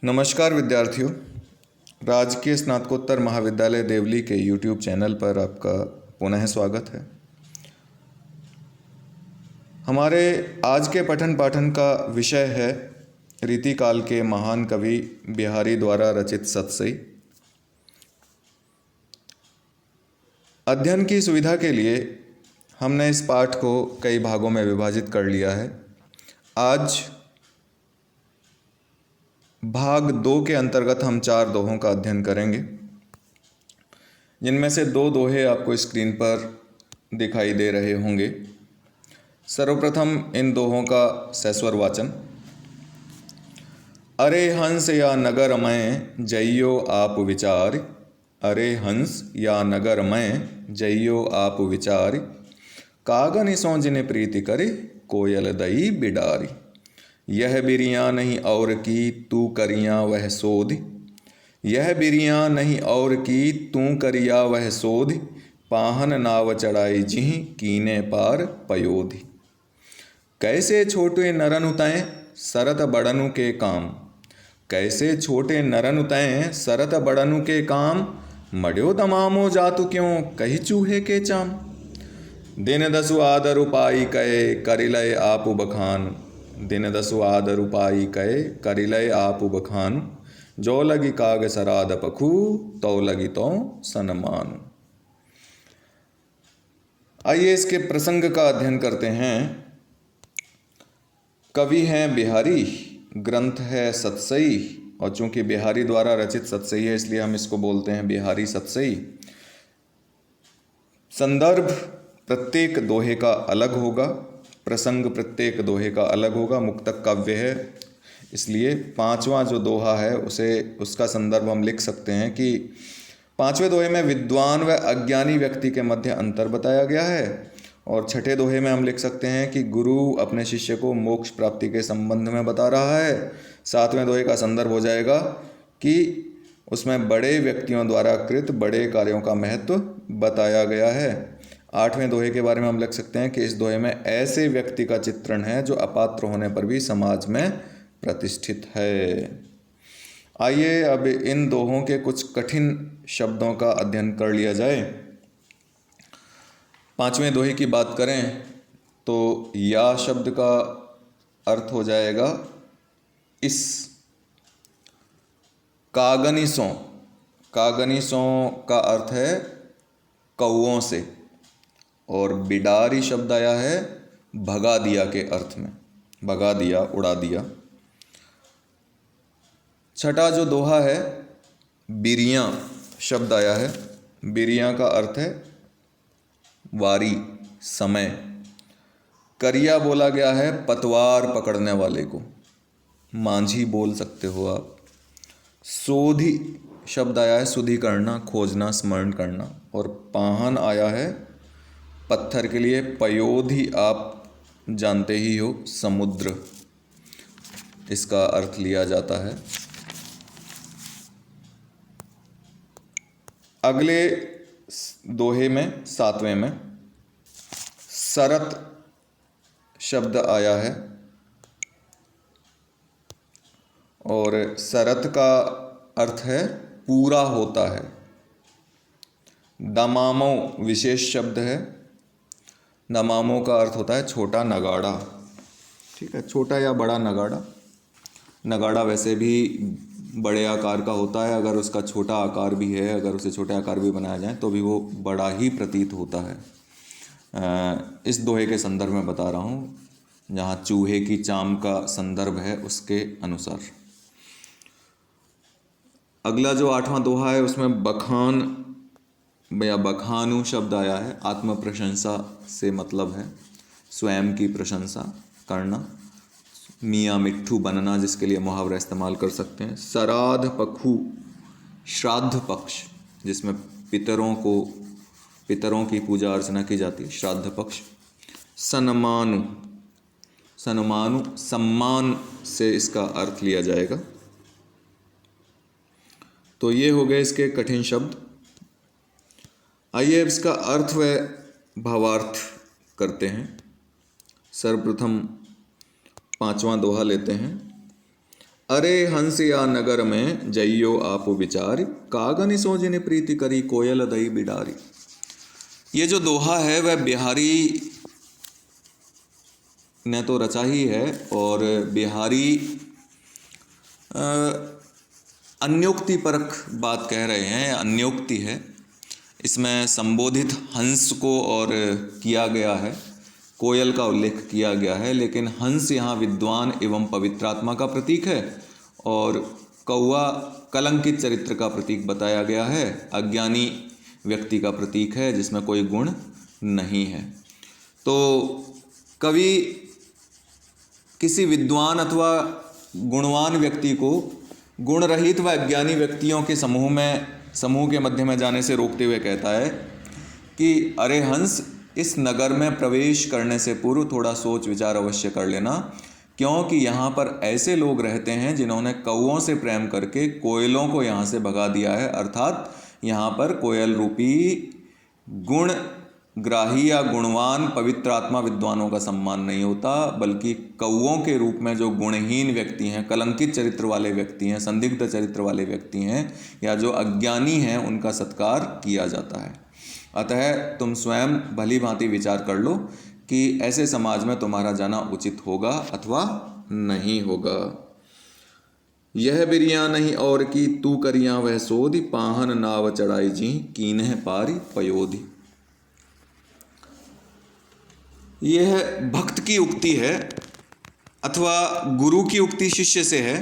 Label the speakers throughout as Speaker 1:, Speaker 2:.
Speaker 1: नमस्कार विद्यार्थियों। राजकीय स्नातकोत्तर महाविद्यालय देवली के YouTube चैनल पर आपका पुनः स्वागत है। हमारे आज के पठन पाठन का विषय है रीतिकाल के महान कवि बिहारी द्वारा रचित सतसई। अध्ययन की सुविधा के लिए हमने इस पाठ को कई भागों में विभाजित कर लिया है। आज भाग 2 के अंतर्गत हम 4 दोहों का अध्ययन करेंगे, जिनमें से 2 दोहे आपको स्क्रीन पर दिखाई दे रहे होंगे। सर्वप्रथम इन दोहों का सस्वर वाचन। अरे हंस या नगर मैं जइयो आप विचार, अरे हंस या नगर मैं जइयो आप विचार, कागन सो जिन प्रीति करे कोयल दई बिडारी। यह बिरिया नहीं और की तू करिया वह सोध, यह बिरिया नहीं और की तू करिया वह सोध, पाहन नाव चढ़ाई जिह कीने पार पयोधि। कैसे छोटे नरन उतैं सरत बड़नु के काम, कैसे छोटे नरन उतैं सरत बड़नु के काम, मड्यो तमामो जातु क्यों कही चूहे के चाम। दिन दसु आदर उपाई कहे करिलय आप बखान, दिन दसु आदर उपाई कहे करिलय आप बखान, जो लगी काग सराद पखू तो लगी तो सनमान। आइए इसके प्रसंग का अध्ययन करते हैं। कवि हैं बिहारी, ग्रंथ है सतसई, और चूंकि बिहारी द्वारा रचित सतसई है इसलिए हम इसको बोलते हैं बिहारी सतसई। संदर्भ प्रत्येक दोहे का अलग होगा, प्रसंग प्रत्येक दोहे का अलग होगा। मुक्तक काव्य है इसलिए 5वां जो दोहा है उसका संदर्भ हम लिख सकते हैं कि 5वें दोहे में विद्वान व अज्ञानी व्यक्ति के मध्य अंतर बताया गया है, और 6ठे दोहे में हम लिख सकते हैं कि गुरु अपने शिष्य को मोक्ष प्राप्ति के संबंध में बता रहा है। 7वें दोहे का संदर्भ हो जाएगा कि उसमें बड़े व्यक्तियों द्वारा कृत बड़े कार्यों का महत्व बताया गया है। 8वें दोहे के बारे में हम लिख सकते हैं कि इस दोहे में ऐसे व्यक्ति का चित्रण है जो अपात्र होने पर भी समाज में प्रतिष्ठित है। आइए अब इन दोहों के कुछ कठिन शब्दों का अध्ययन कर लिया जाए। 5वें दोहे की बात करें तो या शब्द का अर्थ हो जाएगा इस। कागनिसों, कागनिसों का अर्थ है कौओं से, और बिडारी शब्द आया है भगा दिया के अर्थ में, भगा दिया, उड़ा दिया। 6ठा जो दोहा है बिरिया शब्द आया है, बिरिया का अर्थ है वारी, समय। करिया बोला गया है पतवार पकड़ने वाले को, मांझी बोल सकते हो आप। सोधि शब्द आया है सुधि करना, खोजना, स्मरण करना, और पाहन आया है पत्थर के लिए। पयोधि आप जानते ही हो, समुद्र, इसका अर्थ लिया जाता है। अगले दोहे में 7वें में सरत शब्द आया है, और सरत का अर्थ है पूरा होता है। दमामो विशेष शब्द है, दमामो का अर्थ होता है छोटा नगाड़ा। ठीक है, छोटा या बड़ा नगाड़ा। नगाड़ा वैसे भी बड़े आकार का होता है, अगर उसका छोटा आकार भी है, अगर उसे छोटे आकार भी बनाया जाए तो भी वो बड़ा ही प्रतीत होता है। इस दोहे के संदर्भ में बता रहा हूँ, जहाँ चूहे की चाम का संदर्भ है उसके अनुसार। अगला जो 8वां दोहा है उसमें बखान या बखानु शब्द आया है। आत्म प्रशंसा से मतलब है स्वयं की प्रशंसा करना, मियाँ मिट्ठू बनना, जिसके लिए मुहावरा इस्तेमाल कर सकते हैं। सराध पखू, श्राद्ध पक्ष, जिसमें पितरों की पूजा अर्चना की जाती है, श्राद्ध पक्ष। सनमानु, सनमानु सम्मान से इसका अर्थ लिया जाएगा। तो ये हो गए इसके कठिन शब्द। आइए अब इसका अर्थ व भावार्थ करते हैं। सर्वप्रथम 5वां दोहा लेते हैं। अरे हंस या नगर में जइयो आप विचार, कागनि सो जिन प्रीति करी कोयल दई बिडारी। ये जो दोहा है वह बिहारी ने तो रचा ही है, और बिहारी अन्योक्ति परक बात कह रहे हैं, अन्योक्ति है। इसमें संबोधित हंस को और किया गया है, कोयल का उल्लेख किया गया है, लेकिन हंस यहाँ विद्वान एवं पवित्र आत्मा का प्रतीक है और कौवा कलंकित चरित्र का प्रतीक बताया गया है, अज्ञानी व्यक्ति का प्रतीक है जिसमें कोई गुण नहीं है। तो कवि किसी विद्वान अथवा गुणवान व्यक्ति को गुण रहित व अज्ञानी व्यक्तियों के समूह के मध्य में जाने से रोकते हुए कहता है कि अरे हंस, इस नगर में प्रवेश करने से पूर्व थोड़ा सोच विचार अवश्य कर लेना, क्योंकि यहाँ पर ऐसे लोग रहते हैं जिन्होंने कौओं से प्रेम करके कोयलों को यहाँ से भगा दिया है। अर्थात यहाँ पर कोयल रूपी गुण ग्राही या गुणवान पवित्र आत्मा विद्वानों का सम्मान नहीं होता, बल्कि कौओं के रूप में जो गुणहीन व्यक्ति हैं, कलंकित चरित्र वाले व्यक्ति हैं, संदिग्ध चरित्र वाले व्यक्ति हैं या जो अज्ञानी हैं, उनका सत्कार किया जाता है। अतः तुम स्वयं भली भांति विचार कर लो कि ऐसे समाज में तुम्हारा जाना उचित होगा अथवा नहीं होगा। यह बिरिया नहीं और की तू करिया वह सोधि, पाहन नाव चढ़ाई जी कीन्ह पारी पयोधि। यह भक्त की उक्ति है अथवा गुरु की उक्ति शिष्य से है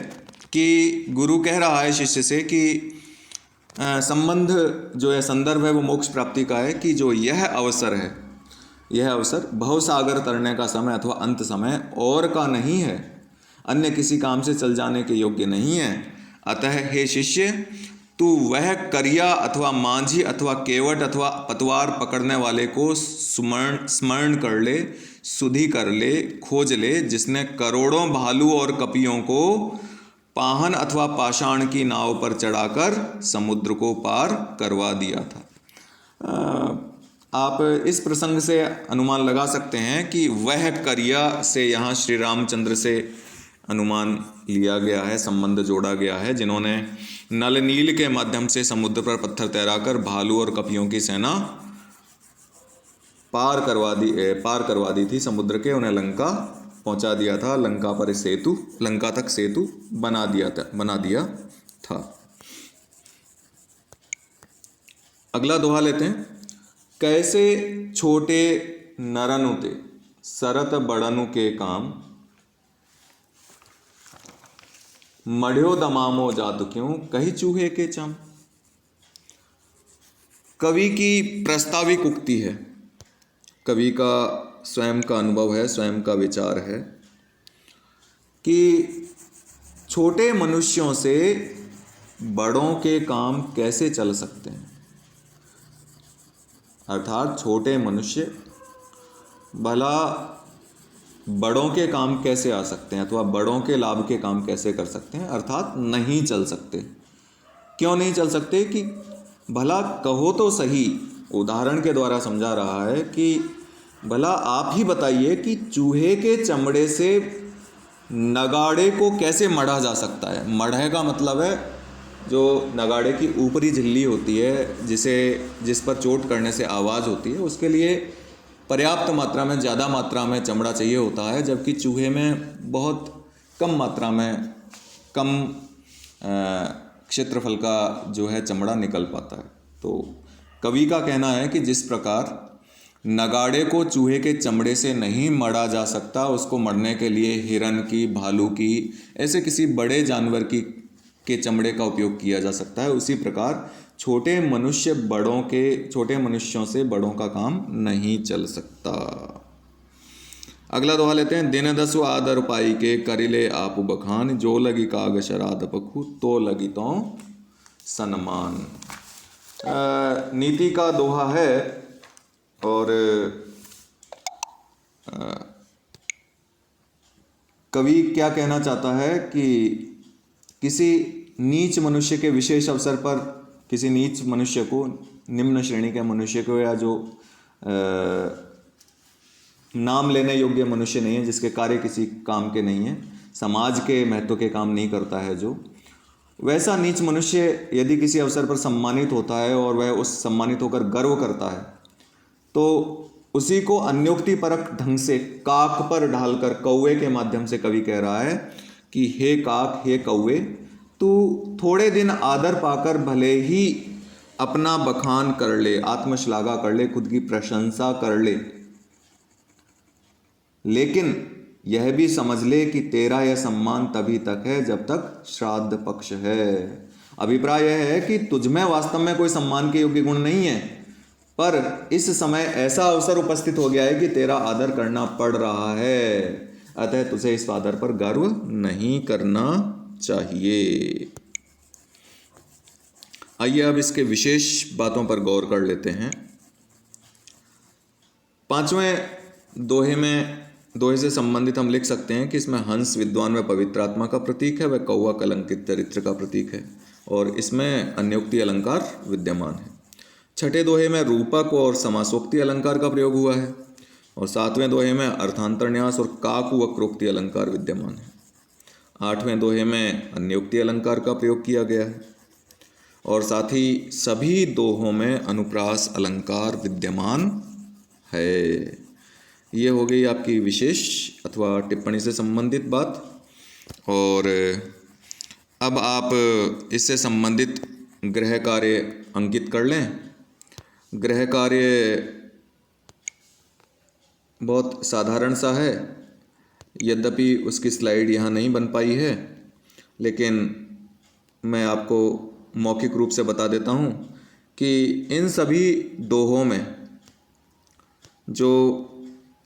Speaker 1: कि गुरु कह रहा है शिष्य से कि संबंध जो है, संदर्भ है, वो मोक्ष प्राप्ति का है कि जो यह अवसर है, यह अवसर भवसागर तरने का समय अथवा अंत समय और का नहीं है, अन्य किसी काम से चल जाने के योग्य नहीं है। अतः हे शिष्य, तू वह करिया अथवा मांझी अथवा केवट अथवा पतवार पकड़ने वाले को स्मरण कर ले, सुधि कर ले, खोज ले, जिसने करोड़ों भालू और कपियों को पाहन अथवा पाषाण की नाव पर चढ़ाकर समुद्र को पार करवा दिया था। आप इस प्रसंग से अनुमान लगा सकते हैं कि वह करिया से यहाँ श्री रामचंद्र से अनुमान लिया गया है, संबंध जोड़ा गया है, जिन्होंने नल नील के माध्यम से समुद्र पर पत्थर तैराकर भालू और कपियों की सेना पार करवा दी थी समुद्र के, उन्हें लंका पहुंचा दिया था, लंका तक सेतु बना दिया था। अगला दोहा लेते हैं। कैसे छोटे नरनु ते सरत बड़नु के काम, मढ़्यो दमामो जातु क्यों कही चूहे के चम। कवि की प्रस्ताविक उक्ति है, कवि का स्वयं का अनुभव है, स्वयं का विचार है कि छोटे मनुष्यों से बड़ों के काम कैसे चल सकते हैं। अर्थात छोटे मनुष्य भला बड़ों के काम कैसे आ सकते हैं अथवा बड़ों के लाभ के काम कैसे कर सकते हैं, अर्थात नहीं चल सकते। क्यों नहीं चल सकते कि भला कहो तो सही, उदाहरण के द्वारा समझा रहा है कि भला आप ही बताइए कि चूहे के चमड़े से नगाड़े को कैसे मढ़ा जा सकता है। मढ़े का मतलब है जो नगाड़े की ऊपरी झिल्ली होती है, जिस पर चोट करने से आवाज़ होती है, उसके लिए पर्याप्त मात्रा में, ज़्यादा मात्रा में चमड़ा चाहिए होता है, जबकि चूहे में बहुत कम मात्रा में, कम क्षेत्रफल का जो है चमड़ा निकल पाता है। तो कवि का कहना है कि जिस प्रकार नगाड़े को चूहे के चमड़े से नहीं मढ़ा जा सकता, उसको मढ़ने के लिए हिरन की, भालू की, ऐसे किसी बड़े जानवर के चमड़े का उपयोग किया जा सकता है, उसी प्रकार छोटे मनुष्यों से बड़ों का काम नहीं चल सकता। अगला दोहा लेते हैं। दिन दसु आदर पाई के करिले आप बखान, जो लगी काग शराद पखु तो लगी तो सन्मान। नीति का दोहा है और कवि क्या कहना चाहता है कि किसी नीच मनुष्य के विशेष अवसर पर, किसी नीच मनुष्य को, निम्न श्रेणी के मनुष्य को, या जो नाम लेने योग्य मनुष्य नहीं है, जिसके कार्य किसी काम के नहीं है, समाज के महत्व के काम नहीं करता है जो, वैसा नीच मनुष्य यदि किसी अवसर पर सम्मानित होता है और वह उस सम्मानित होकर गर्व करता है, तो उसी को अन्योक्तिपरक ढंग से काक पर ढालकर कौवे के माध्यम से कवि कह रहा है कि हे काक, हे कौवे, तू थोड़े दिन आदर पाकर भले ही अपना बखान कर ले, आत्मश्लाघा कर ले, खुद की प्रशंसा कर ले, लेकिन यह भी समझ ले कि तेरा यह सम्मान तभी तक है जब तक श्राद्ध पक्ष है। अभिप्राय यह है कि तुझमें वास्तव में कोई सम्मान के योग्य गुण नहीं है, पर इस समय ऐसा अवसर उपस्थित हो गया है कि तेरा आदर करना पड़ रहा है, अतः तुझे इस आदर पर गर्व नहीं करना चाहिए। आइए अब इसके विशेष बातों पर गौर कर लेते हैं। 5वें दोहे में, दोहे से संबंधित हम लिख सकते हैं कि इसमें हंस विद्वान व पवित्र आत्मा का प्रतीक है, वह कौवा कलंकित चरित्र का प्रतीक है, और इसमें अन्योक्ति अलंकार विद्यमान है। 6ठे दोहे में रूपक और समासोक्ति अलंकार का प्रयोग हुआ है, और 7वें दोहे में अर्थांतरन्यास और काक वक्रोक्ति अलंकार विद्यमान है। 8वें दोहे में अन्योक्ति अलंकार का प्रयोग किया गया है, और साथ ही सभी दोहों में अनुप्रास अलंकार विद्यमान है। ये हो गई आपकी विशेष अथवा टिप्पणी से संबंधित बात। और अब आप इससे संबंधित गृह कार्य अंकित कर लें। गृह कार्य बहुत साधारण सा है, यद्यपि उसकी स्लाइड यहाँ नहीं बन पाई है, लेकिन मैं आपको मौखिक रूप से बता देता हूँ कि इन सभी दोहों में जो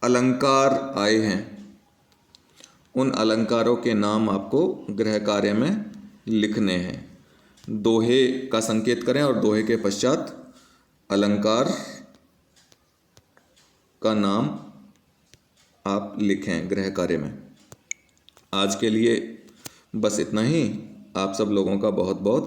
Speaker 1: अलंकार आए हैं, उन अलंकारों के नाम आपको गृह कार्य में लिखने हैं। दोहे का संकेत करें और दोहे के पश्चात अलंकार का नाम आप लिखें गृह कार्य में। आज के लिए बस इतना ही। आप सब लोगों का बहुत बहुत